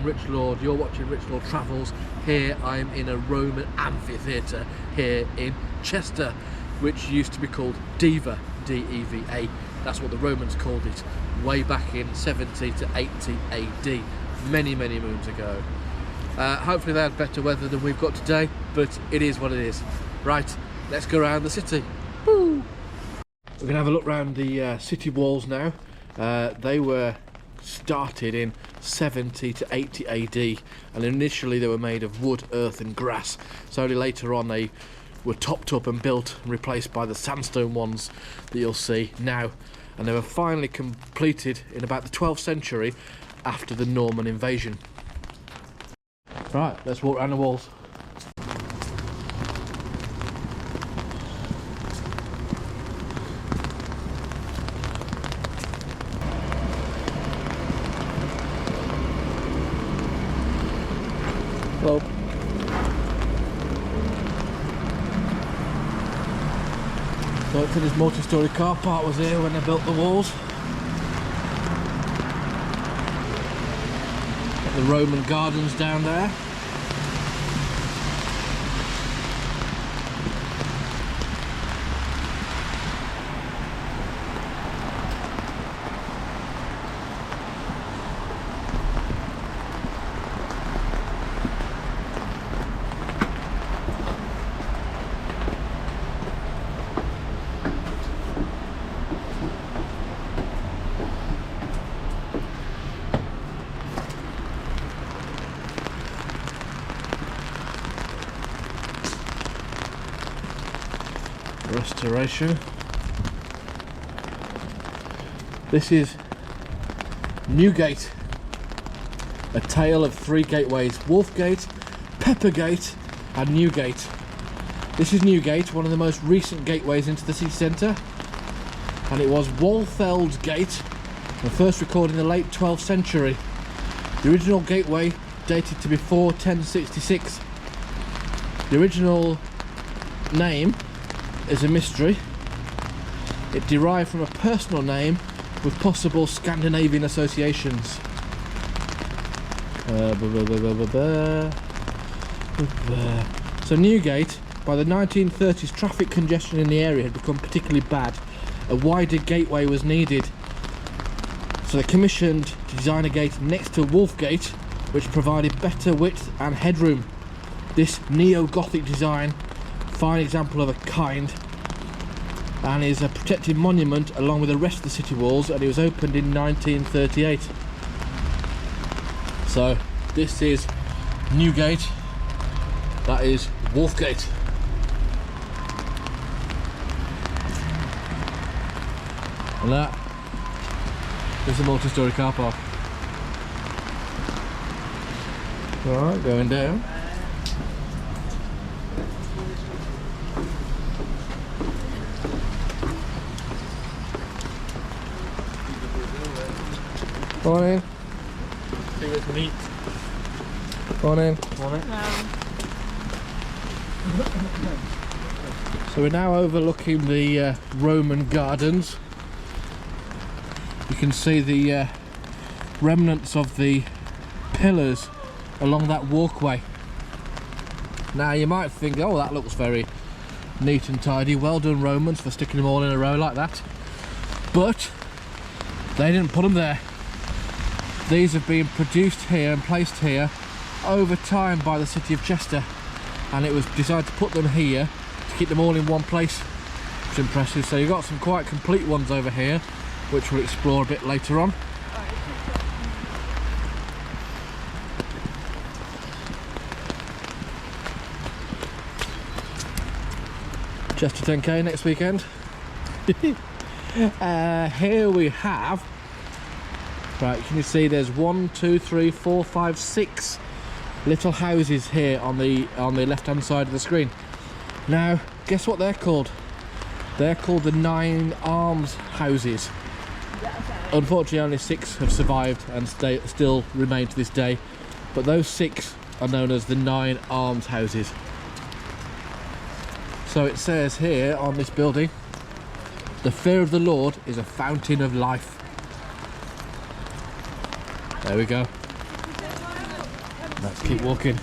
I'm Rich Lord, you're watching Rich Lord Travels. Here I'm in a Roman amphitheatre here in Chester, which used to be called Deva, D-E-V-A. That's what the Romans called it way back in 70 to 80 AD, many moons ago. Hopefully they had better weather than we've got today, but it is what it is. Right, let's go around the city. Woo! We're going to have a look around the city walls now. They were started in 70 to 80 AD, and initially they were made of wood, earth and grass. So only later on they were topped up and built and replaced by the sandstone ones that you'll see now. And they were finally completed in about the 12th century after the Norman invasion. Right, let's walk around the walls. Hello. Thought this multi-storey car park was here when they built the walls. Got the Roman gardens down there. Restoration. This is Newgate, a tale of three gateways: Wolfgate, Peppergate and Newgate. This is Newgate, one of the most recent gateways into the city centre, and it was Waltheld's Gate, and first recorded in the late 12th century. The original gateway dated to before 1066. The original name is a mystery. It derived from a personal name with possible Scandinavian associations. So Newgate, by the 1930s, traffic congestion in the area had become particularly bad. A wider gateway was needed, so they commissioned to design a gate next to Wolfgate, which provided better width and headroom. This neo-Gothic design, fine example of a kind, and is a protected monument along with the rest of the city walls, and it was opened in 1938. So this is Newgate, that is Wolfgate. And that is a multi-storey car park. Alright, going down. Go on in. See what's neat. Go on in. So we're now overlooking the Roman gardens. You can see the remnants of the pillars along that walkway. Now you might think, oh, that looks very neat and tidy. Well done, Romans, for sticking them all in a row like that. But they didn't put them there. These have been produced here and placed here over time by the city of Chester, and it was decided to put them here to keep them all in one place. It's impressive. So you've got some quite complete ones over here, which we'll explore a bit later on. Chester 10k next weekend. Here we have, right, can you see there's 1, 2, 3, 4, 5, 6 little houses here on the left hand side of the screen. Now guess what they're called? They're called the 9 Arms houses. Unfortunately only 6 have survived and still remain to this day, but those 6 are known as the 9 Arms houses. So it says here on this building, the fear of the Lord is a fountain of life. There we go. Let's keep walking.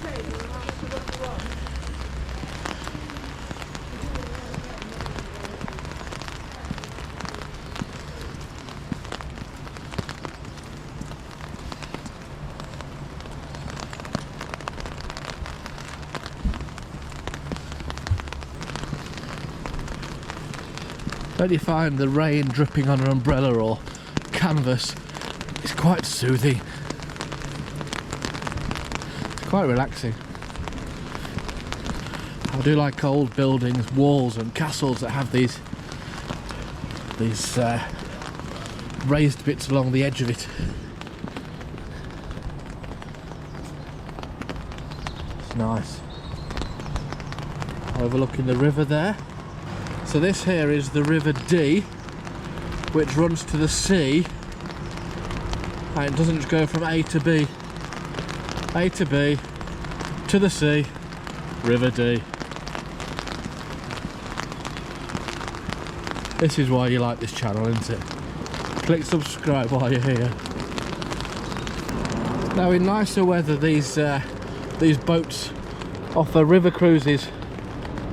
Don't you find the rain dripping on an umbrella or canvas is quite soothing? It's quite relaxing. I do like old buildings, walls and castles that have these raised bits along the edge of it. It's nice. Overlooking the river there. So this here is the River Dee, which runs to the sea, and it doesn't just go from A to B. A to B, to the sea, River Dee. This is why you like this channel, isn't it? Click subscribe while you're here. Now in nicer weather, these boats offer river cruises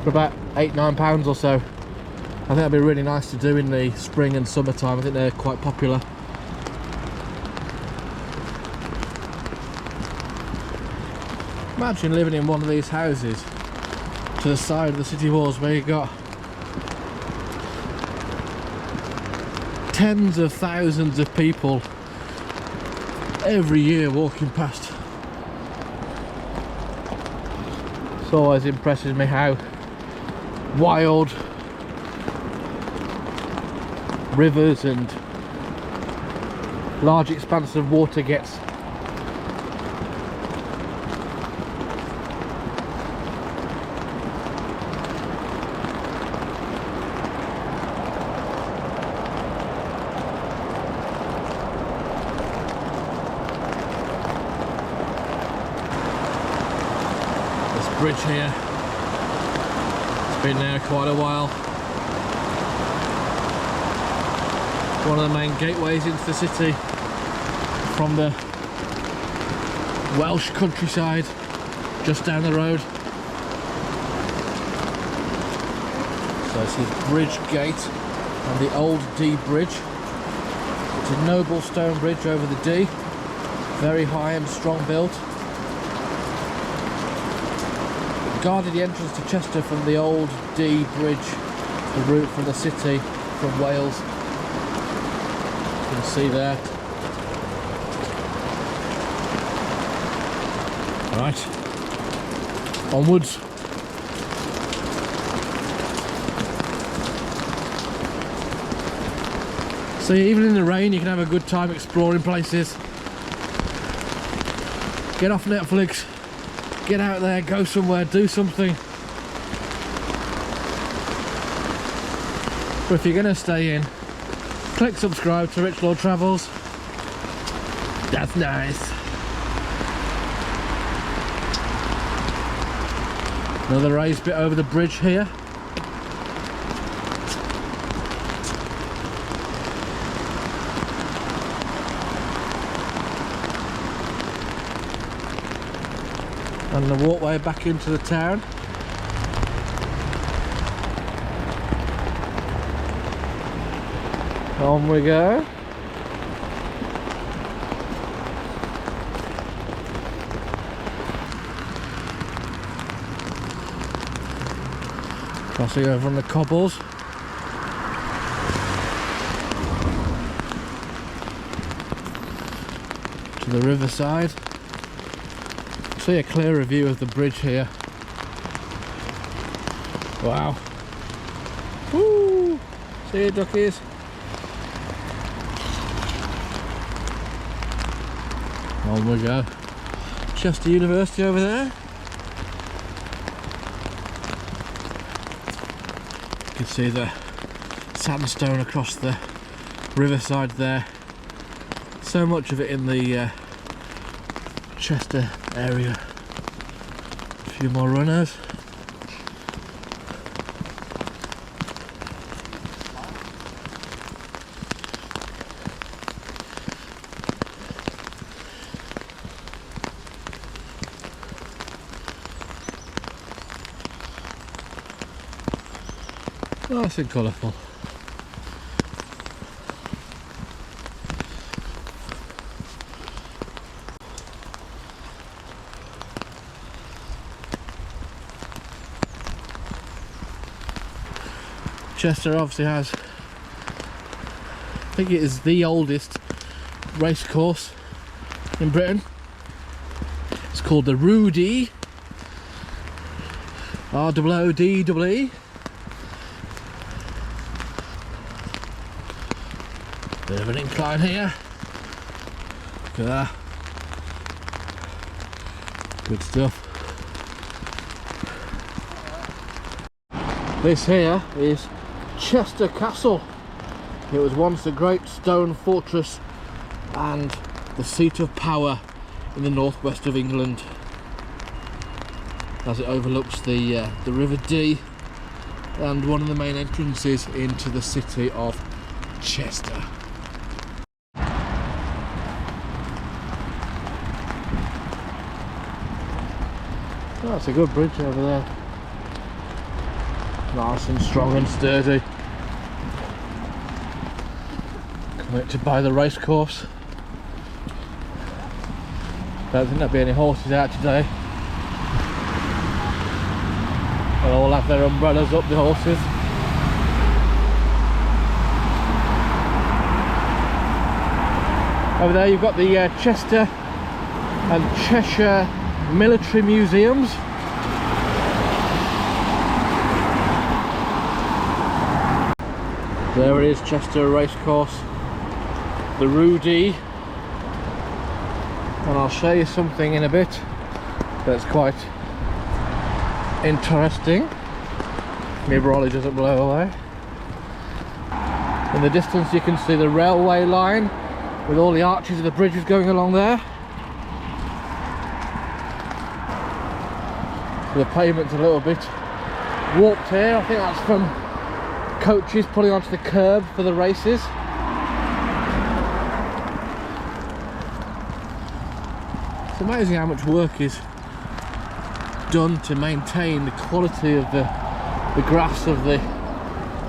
for about £8–9 or so. I think that'd be really nice to do in the spring and summertime. I think they're quite popular. Imagine living in one of these houses to the side of the city walls where you've got tens of thousands of people every year walking past. It always impresses me how wild rivers and large expanses of water gets. This bridge here, it's been there quite a while. One of the main gateways into the city from the Welsh countryside, just down the road. So this is Bridge Gate and the old Dee Bridge. It's a noble stone bridge over the Dee, very high and strong built. It guarded the entrance to Chester from the old Dee Bridge, the route from the city from Wales. You can see there. Right, onwards. So even in the rain you can have a good time exploring places. Get off Netflix, get out there, go somewhere, do something. But if you're going to stay in, click subscribe to Rich Lord Travels. That's nice. Another raised bit over the bridge here. And the walkway back into the town. On we go. Crossing over on the cobbles. To the riverside. See a clearer view of the bridge here. Wow. Woo! See you, duckies. On we go. Chester University over there. You can see the sandstone across the riverside there. So much of it in the Chester area. A few more runners. Nice and colourful. Chester obviously has, I think it is the oldest racecourse in Britain. It's called the River Dee, R-O-O-D-E-E. Bit of an incline here. Look at that. Good stuff. This here is Chester Castle. It was once a great stone fortress and the seat of power in the northwest of England, as it overlooks the River Dee and one of the main entrances into the city of Chester. Oh, that's a good bridge over there. Nice and strong and sturdy. Connected by the racecourse. Don't think there'll be any horses out today. They'll all have their umbrellas up, the horses. Over there you've got the Chester and Cheshire military museums. There it is, Chester Racecourse, the River Dee, and I'll show you something in a bit that's quite interesting. My brolly doesn't blow away. In the distance you can see the railway line with all the arches of the bridges going along there. The pavement's a little bit warped here. I think that's from coaches pulling onto the curb for the races. It's amazing how much work is done to maintain the quality of the grass of the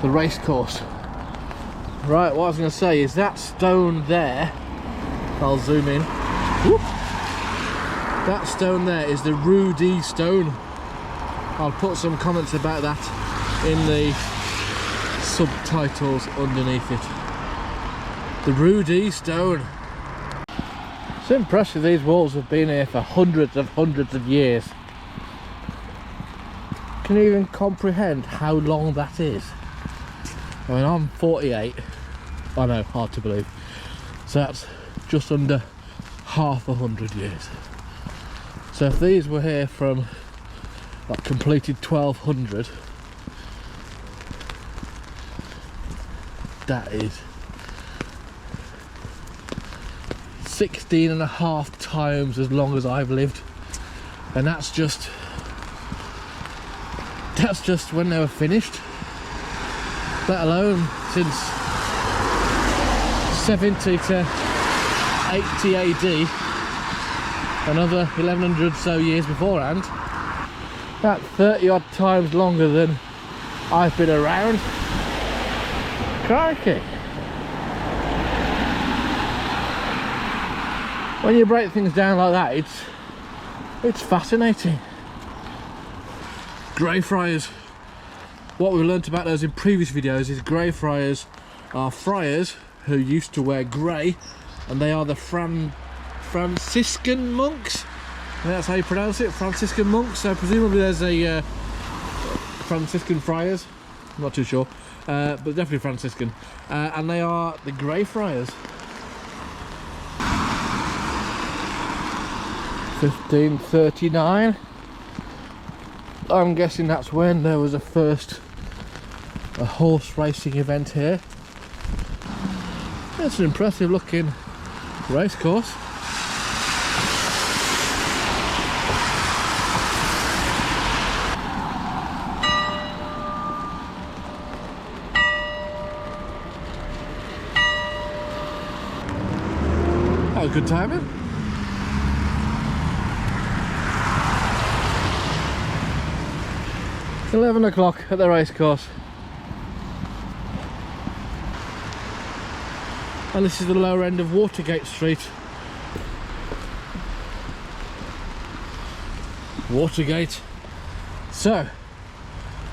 racecourse. Right, what I was going to say is that stone there, I'll zoom in. Whoop. That stone there is the River Dee stone. I'll put some comments about that in the subtitles underneath it. The River Dee stone. It's impressive these walls have been here for hundreds of years. Can you even comprehend how long that is? I mean, I'm 48. I know, hard to believe. So that's just under half 100 years. So if these were here from like completed 1200, that is 16.5 times as long as I've lived, and that's just when they were finished, let alone since 70 to 80 AD, another 1100 so years beforehand. That's 30 odd times longer than I've been around. Crikey! When you break things down like that, it's fascinating. Greyfriars. What we've learnt about those in previous videos is Greyfriars are friars who used to wear grey, and they are the Franciscan monks. I think that's how you pronounce it, Franciscan monks. So presumably there's a Franciscan friars, I'm not too sure, but definitely Franciscan, and they are the Greyfriars. 1539. I'm guessing that's when there was a horse racing event here. It's an impressive looking racecourse. That was good timing. It's 11 o'clock at the racecourse. And this is the lower end of Watergate Street. Watergate. So,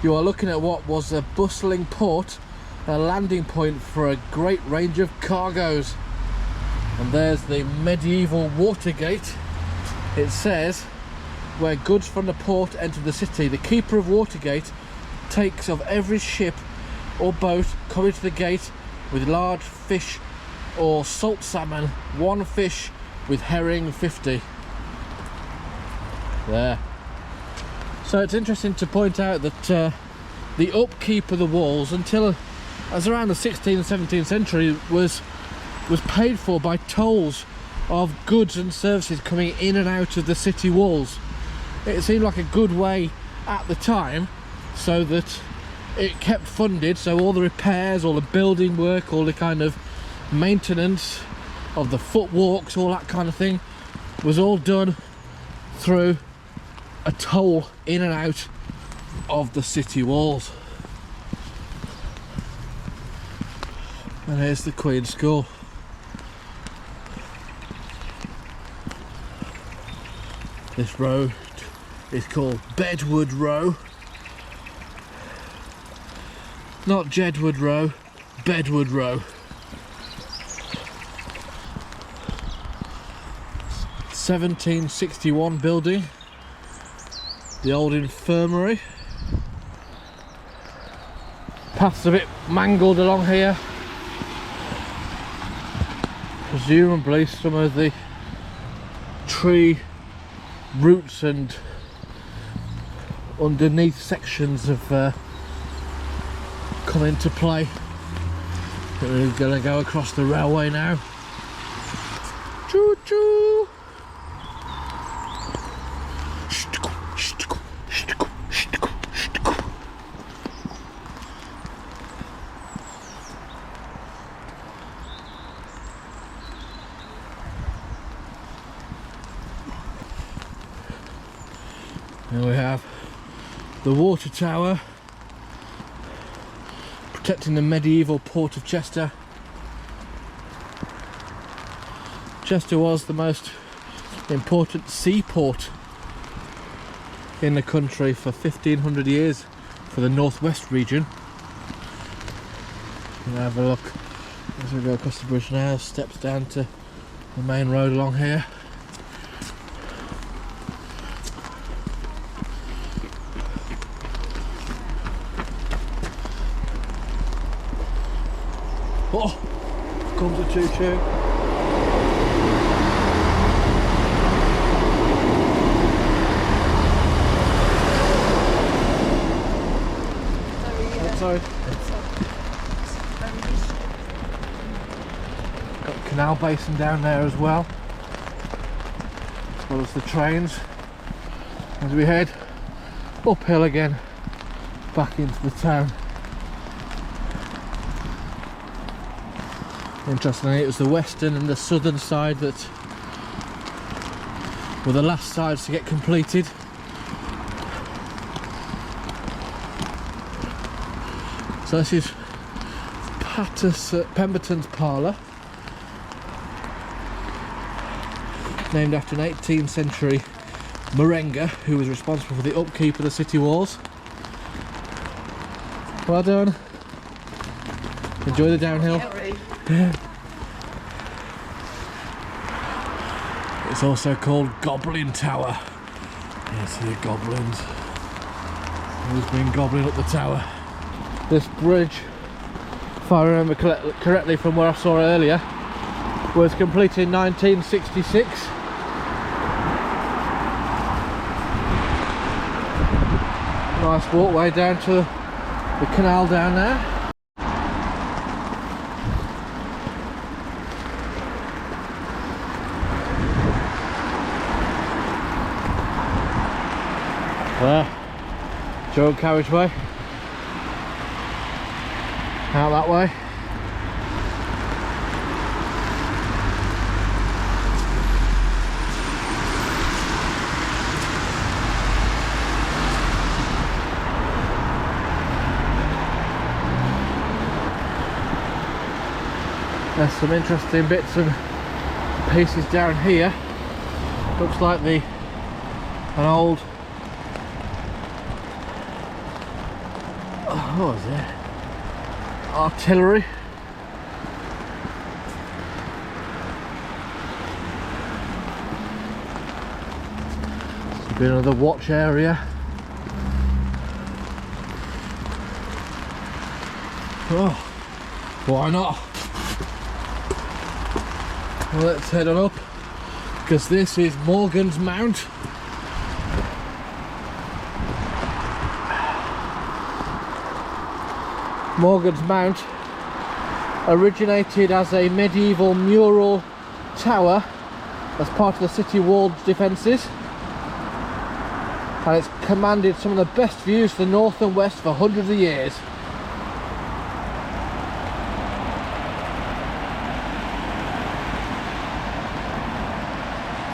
you are looking at what was a bustling port, a landing point for a great range of cargoes. And there's the medieval Watergate. It says, where goods from the port enter the city, the keeper of Watergate takes of every ship or boat coming to the gate with large fish or salt salmon, 1 fish with herring 50. There. So it's interesting to point out that the upkeep of the walls until as around the 16th and 17th century was paid for by tolls of goods and services coming in and out of the city walls. It seemed like a good way at the time, so that it kept funded, so all the repairs, all the building work, all the kind of maintenance of the footwalks, all that kind of thing was all done through a toll in and out of the city walls. And here's the Queen's School. This road is called Bedwood Row. Not Jedwood Row, Bedwood Row. 1761 building. The old infirmary. Path's a bit mangled along here. Presumably some of the tree roots and underneath sections have come into play. We're going to go across the railway now. Choo choo! Here we have the water tower protecting the medieval port of Chester. Chester was the most important seaport in the country for 1500 years for the northwest region. We'll have a look as we go across the bridge now, steps down to the main road along here. Oh, comes a choo-choo. Oh, sorry. Got a canal basin down there as well as the trains. As we head uphill again, back into the town. Interestingly, it was the western and the southern side that were the last sides to get completed. So this is Pemberton's Parlour, named after an 18th century Morenger who was responsible for the upkeep of the city walls. Well done. Enjoy the downhill. It's also called Goblin Tower. Yes, the goblins. Who's been gobbling up the tower? This bridge, if I remember correctly from what I saw earlier, was completed in 1966. Nice walkway down to the canal down there. There, dual carriageway, out that way. There's some interesting bits and pieces down here. Looks like an old, what was it? Artillery. There's been another watch area. Oh, why not? Well, let's head on up, because this is Morgan's Mount. Morgan's Mount originated as a medieval mural tower as part of the city wall's defences, and it's commanded some of the best views to the north and west for hundreds of years.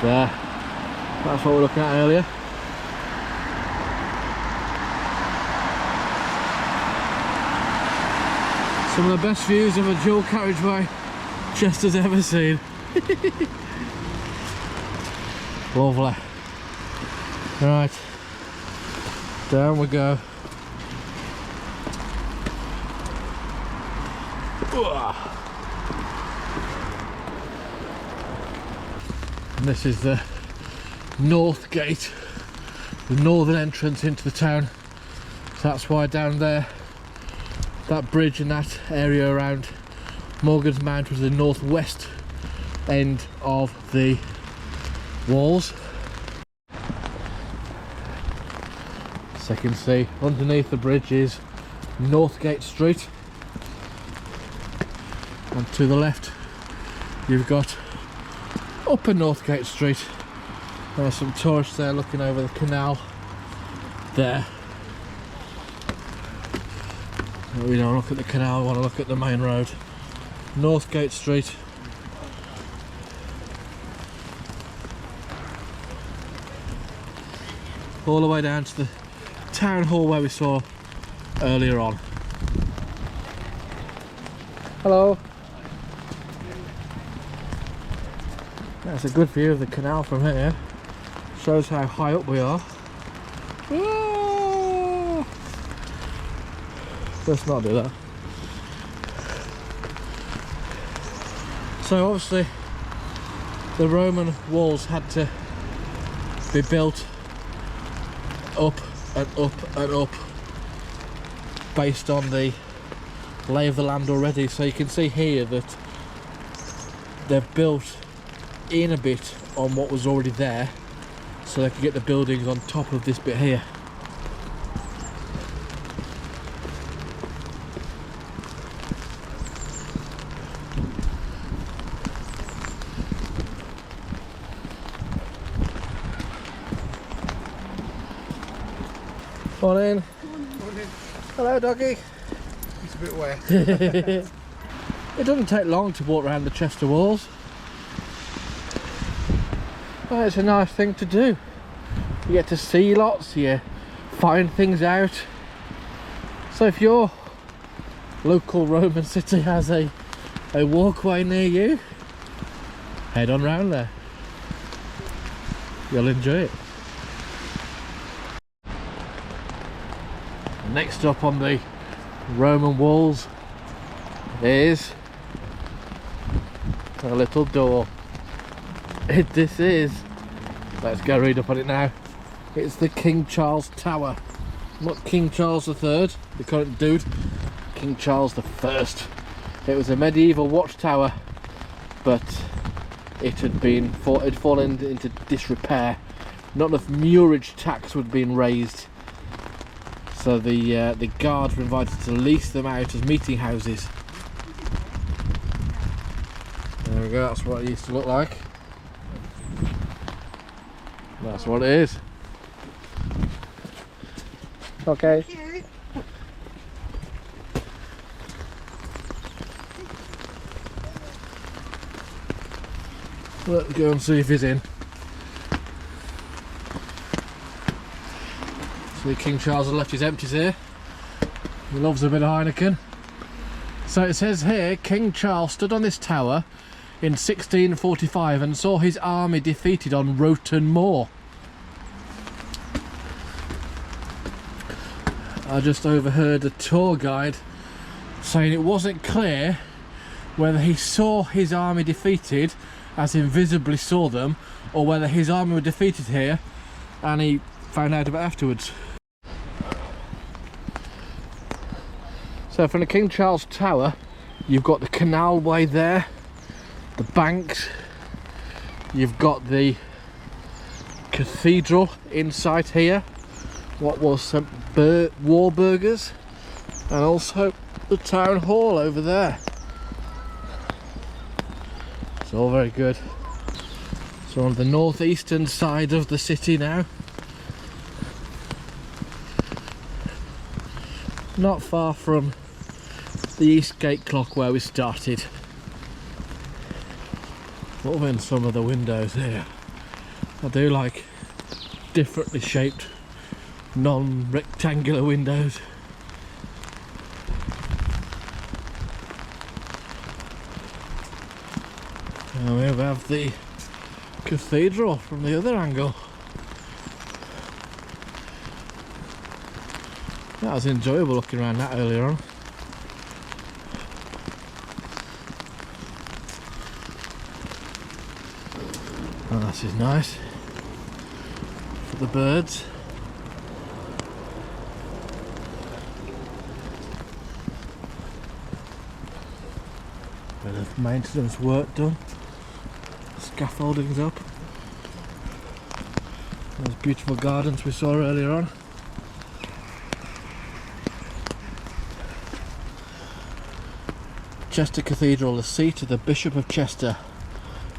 There, that's what we were looking at earlier. Some of the best views of a dual carriageway Chester's ever seen. Lovely. Right, down we go. And this is the north gate, the northern entrance into the town. So that's why down there, that bridge and that area around Morgan's Mount was the northwest end of the walls. So you can see underneath the bridge is Northgate Street, and to the left you've got Upper Northgate Street. There's some tourists there looking over the canal there. We don't look at the canal, we want to look at the main road. Northgate Street. All the way down to the town hall where we saw earlier on. Hello. That's a good view of the canal from here. Shows how high up we are. Ah! Let's not do that. So obviously the Roman walls had to be built up and up and up based on the lay of the land already. So you can see here that they've built in a bit on what was already there, so they could get the buildings on top of this bit here. Morning. Morning. Hello, doggy. It's a bit wet. It doesn't take long to walk around the Chester walls. Well, it's a nice thing to do. You get to see lots, you find things out. So if your local Roman city has a walkway near you, head on round there. You'll enjoy it. Next up on the Roman walls is a little door. This is, let's go read up on it now, it's the King Charles Tower. Not King Charles III, the current dude, King Charles I. It was a medieval watchtower, but it had fallen into disrepair. Not enough muirage tax had been raised, so the guards were invited to lease them out as meeting houses. There we go, that's what it used to look like. That's what it is. Okay. Let's go and see if he's in. So King Charles has left his empties here. He loves a bit of Heineken. So it says here, King Charles stood on this tower in 1645 and saw his army defeated on Roton Moor. I just overheard a tour guide saying it wasn't clear whether he saw his army defeated, as in visibly saw them, or whether his army were defeated here and he found out about it afterwards. So from the King Charles Tower, you've got the canal way there, the banks, you've got the cathedral inside here, what was some Warburgers, and also the town hall over there. It's all very good. So on the northeastern side of the city now, not far from the East Gate clock where we started. What in some of the windows here? I do like differently shaped, non-rectangular windows. And we have the cathedral from the other angle. That was enjoyable looking around that earlier on. Oh, this is nice for the birds. Bit of maintenance work done. Scaffolding's up. Those beautiful gardens we saw earlier on. Chester Cathedral, the seat of the Bishop of Chester.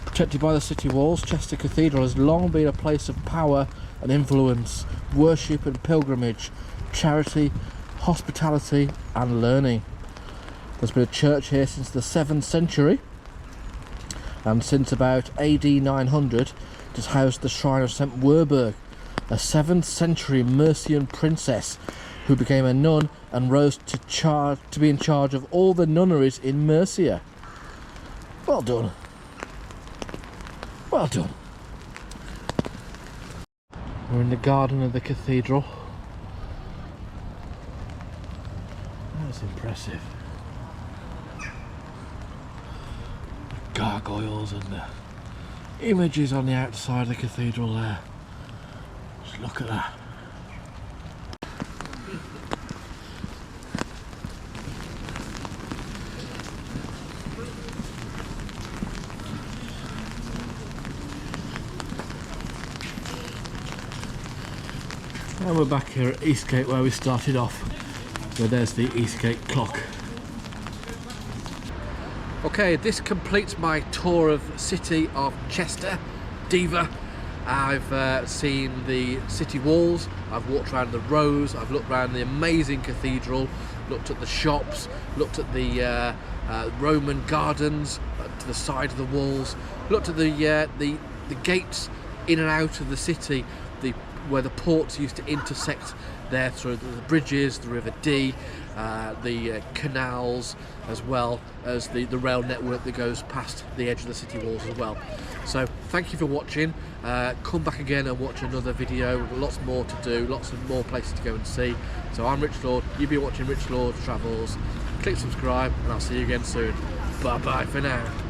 Protected by the city walls, Chester Cathedral has long been a place of power and influence, worship and pilgrimage, charity, hospitality and learning. There's been a church here since the 7th century, and since about AD 900 it has housed the shrine of St Werburg, a 7th century Mercian princess who became a nun and rose to be in charge of all the nunneries in Mercia. Well done. Well done. We're in the garden of the cathedral. That's impressive. Gargoyles and the images on the outside of the cathedral there. Just look at that. And we're back here at Eastgate where we started off. So there's the Eastgate clock. Okay, this completes my tour of city of Chester, Deva. I've seen the city walls, I've walked around the rows, I've looked around the amazing cathedral, looked at the shops, looked at the Roman gardens to the side of the walls, looked at the gates in and out of the city, where the ports used to intersect there through the bridges, the River Dee, the canals, as well as the rail network that goes past the edge of the city walls as well. So thank you for watching. Come back again and watch another video. Lots more to do, lots of more places to go and see. So I'm Rich Lord, you've been watching Rich Lord Travels. Click subscribe and I'll see you again soon. Bye bye for now.